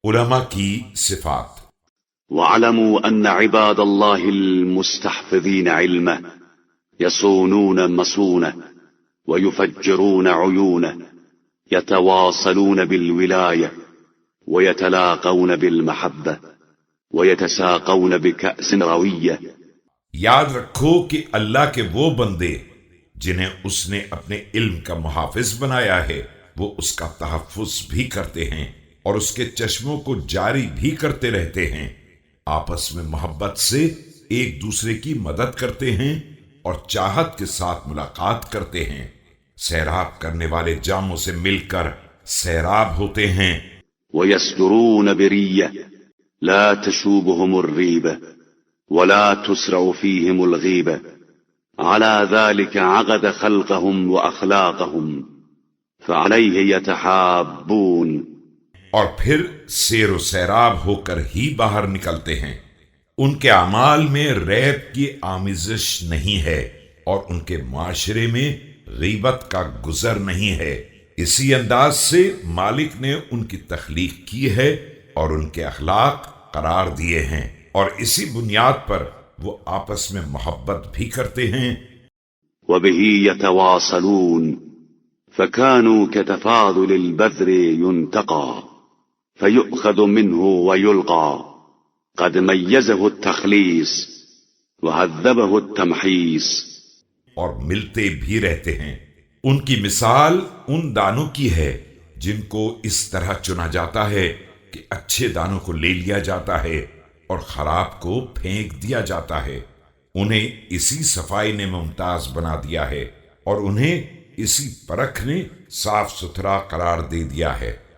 علماء کی صفات۔ واعلموا أن عباد الله المستحفظين علمه يصونون مصونه ويفجرون عيونه يتواصلون بالولاية ويتلاقون بالمحبة ويتساقون بكأس روية۔ یاد رکھو کہ اللہ کے وہ بندے جنہیں اس نے اپنے علم کا محافظ بنایا ہے وہ اس کا تحفظ بھی کرتے ہیں اور اس کے چشموں کو جاری بھی کرتے رہتے ہیں، آپس میں محبت سے ایک دوسرے کی مدد کرتے ہیں اور چاہت کے ساتھ ملاقات کرتے ہیں، سیراب کرنے والے جاموں سے مل کر سیراب ہوتے ہیں۔ ويصدرون برية لا تشوبهم الريبة ولا تسرع فيهم الغيبة على ذلك عقد خلقهم وأخلاقهم فعليه يتحابون۔ اور پھر سیر و سیراب ہو کر ہی باہر نکلتے ہیں، ان کے اعمال میں ریب کی آمیزش نہیں ہے اور ان کے معاشرے میں غیبت کا گزر نہیں ہے۔ اسی انداز سے مالک نے ان کی تخلیق کی ہے اور ان کے اخلاق قرار دیے ہیں، اور اسی بنیاد پر وہ آپس میں محبت بھی کرتے ہیں۔ وبه يتواصلون فكانوا كتفاضل البذر ينتقى فيؤخذ منه ويلقى قد ميزه التخليص وهذبه التمحيص۔ اور ملتے بھی رہتے ہیں، ان کی مثال ان دانوں کی ہے جن کو اس طرح چنا جاتا ہے کہ اچھے دانوں کو لے لیا جاتا ہے اور خراب کو پھینک دیا جاتا ہے، انہیں اسی صفائی نے ممتاز بنا دیا ہے اور انہیں اسی پرکھ نے صاف ستھرا قرار دے دیا ہے۔